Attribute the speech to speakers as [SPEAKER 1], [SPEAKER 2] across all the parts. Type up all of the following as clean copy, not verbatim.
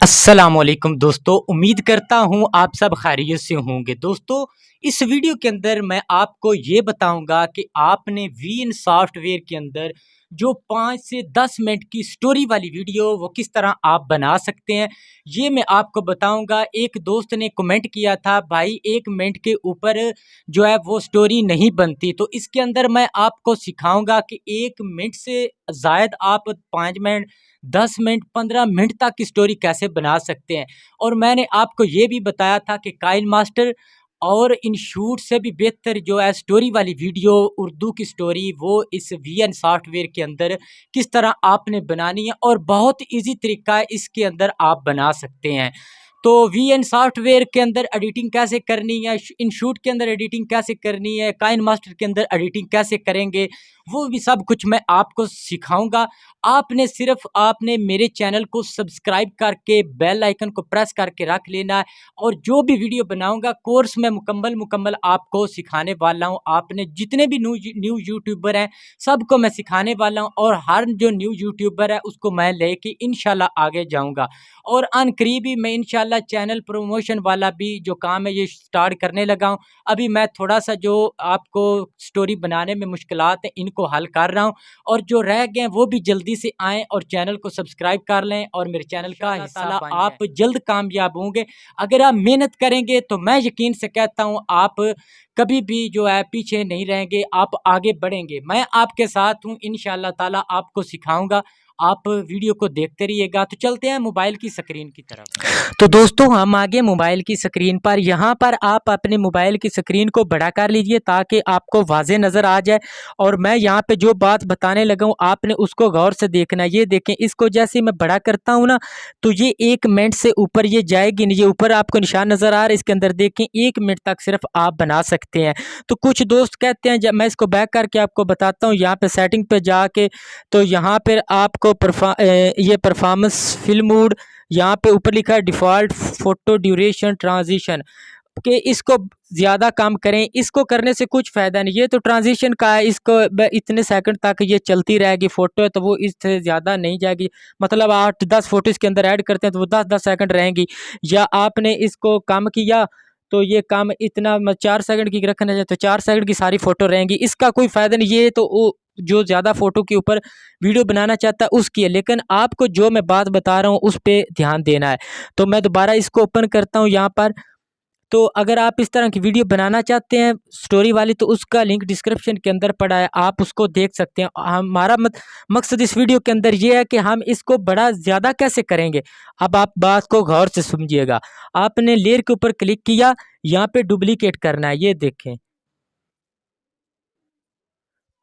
[SPEAKER 1] अस्सलामुअलैकुम दोस्तों, उम्मीद करता हूँ आप सब खैरियत से होंगे। दोस्तों, इस वीडियो के अंदर मैं आपको ये बताऊंगा कि आपने वीएन सॉफ्टवेयर के अंदर जो 5 से 10 मिनट की स्टोरी वाली वीडियो वो किस तरह आप बना सकते हैं, ये मैं आपको बताऊंगा। एक दोस्त ने कमेंट किया था, भाई 1 मिनट के ऊपर जो है वो स्टोरी नहीं बनती, तो इसके अंदर मैं आपको सिखाऊंगा कि 1 मिनट से ज़ायद आप 5 मिनट 10 मिनट 15 मिनट तक की स्टोरी कैसे बना सकते हैं। और मैंने आपको ये भी बताया था कि काइन मास्टर और इनशूट से भी बेहतर जो है स्टोरी वाली वीडियो, उर्दू की स्टोरी, वो इस वीएन सॉफ्टवेयर के अंदर किस तरह आपने बनानी है और बहुत इजी तरीका है, इसके अंदर आप बना सकते हैं। तो वीएन सॉफ्टवेयर के अंदर एडिटिंग कैसे करनी है, इनशूट के अंदर एडिटिंग कैसे करनी है, काइन मास्टर के अंदर एडिटिंग कैसे करेंगे, वो भी सब कुछ मैं आपको सिखाऊंगा। आपने मेरे चैनल को सब्सक्राइब करके बेल आइकन को प्रेस करके रख लेना है, और जो भी वीडियो बनाऊंगा कोर्स में मुकम्मल आपको सिखाने वाला हूं। आपने जितने भी न्यू यूट्यूबर हैं सबको मैं सिखाने वाला हूं, और हर जो न्यू यूट्यूबर है उसको मैं लेके इंशाल्लाह आगे जाऊंगा। और अन करीब ही मैं इंशाल्लाह चैनल प्रमोशन वाला भी जो काम है ये स्टार्ट करने लगा हूँ। अभी मैं थोड़ा सा जो आपको स्टोरी बनाने में मुश्किलात हैं इनको हल कर रहा हूँ, और जो रह गए हैं वो भी जल्दी से आएँ और चैनल को सब्सक्राइब कर लें और मेरे चैनल का हिस्सा आप जल्द कामयाब होंगे। अगर आप मेहनत करेंगे तो मैं यकीन से कहता हूँ आप कभी भी जो है पीछे नहीं रहेंगे, आप आगे बढ़ेंगे। मैं आपके साथ हूँ, इंशाल्लाह ताला आपको सिखाऊंगा। आप वीडियो को देखते रहिएगा। तो चलते हैं मोबाइल की स्क्रीन की तरफ। तो दोस्तों, हम आगे मोबाइल की स्क्रीन पर, यहाँ पर आप अपने मोबाइल की स्क्रीन को बड़ा कर लीजिए ताकि आपको वाज़े नज़र आ जाए। और मैं यहाँ पे जो बात बताने लगा हूँ आपने उसको गौर से देखना है। ये देखें, इसको जैसे मैं बड़ा करता हूँ ना तो ये 1 मिनट से ऊपर ये जाएगी नहीं। ये ऊपर आपको निशान नज़र आ रहा है, इसके अंदर देखें 1 मिनट तक सिर्फ आप बना सकते हैं। तो कुछ दोस्त कहते हैं, जब मैं इसको बैक करके आपको बताता हूँ, यहाँ पे सेटिंग पे जाके तो यहाँ पर आपको ये परफॉर्मेंस फिल्म मोड, यहाँ पे ऊपर लिखा है डिफ़ॉल्ट फ़ोटो ड्यूरेशन ट्रांजिशन, कि इसको ज़्यादा काम करें। इसको करने से कुछ फ़ायदा नहीं, ये तो ट्रांजिशन का है, इसको इतने सेकंड तक ये चलती रहेगी। फ़ोटो है तो वो इससे ज़्यादा नहीं जाएगी, मतलब 8-10 फ़ोटो इसके अंदर ऐड करते हैं तो वो 10-10 सेकंड रहेंगी। या आपने इसको कम किया तो ये काम इतना 4 सेकंड की रखना चाहिए तो 4 सेकंड की सारी फ़ोटो रहेंगी। इसका कोई फ़ायदा नहीं, ये तो वो जो ज़्यादा फ़ोटो के ऊपर वीडियो बनाना चाहता है उसकी है, लेकिन आपको जो मैं बात बता रहा हूँ उस पे ध्यान देना है। तो मैं दोबारा इसको ओपन करता हूँ यहाँ पर। तो अगर आप इस तरह की वीडियो बनाना चाहते हैं स्टोरी वाली तो उसका लिंक डिस्क्रिप्शन के अंदर पड़ा है, आप उसको देख सकते हैं। हमारा मकसद इस वीडियो के अंदर ये है कि हम इसको बड़ा ज़्यादा कैसे करेंगे। अब आप बात को गौर से समझिएगा। आपने लेयर के ऊपर क्लिक किया, यहाँ पे डुप्लीकेट करना है, ये देखें।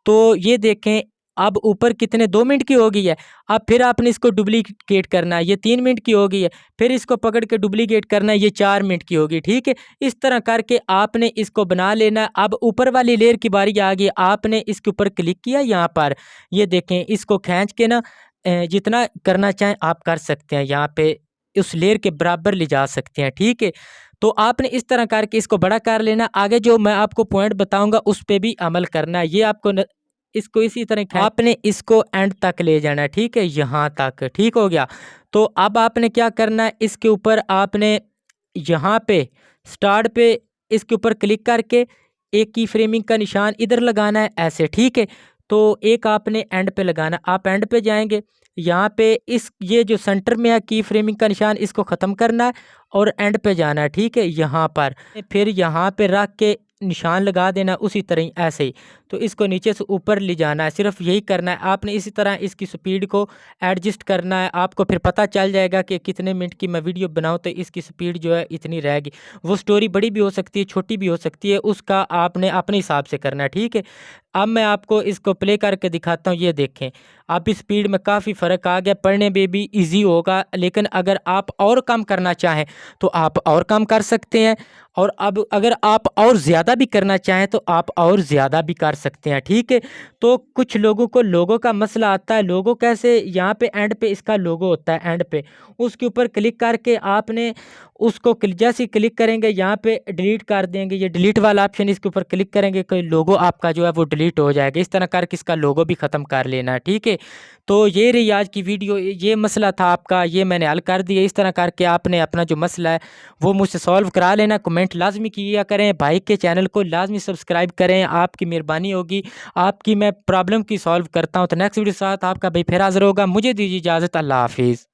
[SPEAKER 1] तो ये देखें अब ऊपर कितने 2 मिनट की हो गई है। अब फिर आपने इसको डुप्लीकेट करना है, ये 3 मिनट की हो गई है। फिर इसको पकड़ के डुप्लीकेट करना है, ये 4 मिनट की होगी। ठीक है, इस तरह करके आपने इसको बना लेना है। अब ऊपर वाली लेयर की बारी आ गई, आपने इसके ऊपर क्लिक किया, यहाँ पर ये देखें, इसको खींच के ना जितना करना चाहें आप कर सकते हैं, यहाँ पे उस लेयर के बराबर ले जा सकते हैं। ठीक है, तो आपने इस तरह करके इसको बड़ा कर लेना। आगे जो मैं आपको पॉइंट बताऊंगा उस पे भी अमल करना है। ये आपको इसको इसी तरह आपने इसको एंड तक ले जाना है। ठीक है, यहाँ तक ठीक हो गया। तो अब आपने क्या करना है, इसके ऊपर आपने यहाँ पे स्टार्ट पे इसके ऊपर क्लिक करके एक की फ्रेमिंग का निशान इधर लगाना है, ऐसे। ठीक है, तो एक आपने एंड पे लगाना। आप एंड पे जाएंगे, यहाँ पे इस ये जो सेंटर में है की फ्रेमिंग का निशान, इसको ख़त्म करना है और एंड पे जाना है। ठीक है, यहाँ पर फिर यहाँ पे रख के निशान लगा देना उसी तरह ही, ऐसे ही। तो इसको नीचे से ऊपर ले जाना है, सिर्फ यही करना है आपने। इसी तरह इसकी स्पीड को एडजस्ट करना है। आपको फिर पता चल जाएगा कि कितने मिनट की मैं वीडियो बनाऊं तो इसकी स्पीड जो है इतनी रहेगी। वो स्टोरी बड़ी भी हो सकती है, छोटी भी हो सकती है, उसका आपने अपने हिसाब से करना है। ठीक है, अब मैं आपको इसको प्ले करके दिखाता हूँ। ये देखें, अब इस स्पीड में काफ़ी फ़र्क आ गया, पढ़ने में भी ईजी होगा। लेकिन अगर आप और कम करना चाहें तो आप और कम कर सकते हैं, और अब अगर आप और ज़्यादा भी करना चाहें तो आप और ज़्यादा भी कर सकते हैं। ठीक है, तो कुछ लोगों को लोगों का मसला आता है। लोगो कैसे, यहाँ पे एंड पे इसका लोगो होता है, एंड पे उसके ऊपर क्लिक करके आपने उसको जैसे ही क्लिक करेंगे यहाँ पे डिलीट कर देंगे, ये डिलीट वाला ऑप्शन इसके ऊपर क्लिक करेंगे कोई लोगो आपका जो है वो डिलीट हो जाएगा। इस तरह करके इसका लोगो भी ख़त्म कर लेना है, ठीक है। तो ये रही आज की वीडियो, ये मसला था आपका, ये मैंने हल कर दिया। इस तरह करके आपने अपना जो मसला है वो मुझसे सॉल्व करा लेना। कमेंट लाजमी किया करें, भाई के चैनल को लाजमी सब्सक्राइब करें, आपकी मेहरबानी होगी, आपकी मैं प्रॉब्लम की सॉल्व करता हूँ। तो नेक्स्ट वीडियो के साथ आपका भाई फिर हाजिर होगा। मुझे दीजिए इजाज़त, अल्लाह हाफिज़।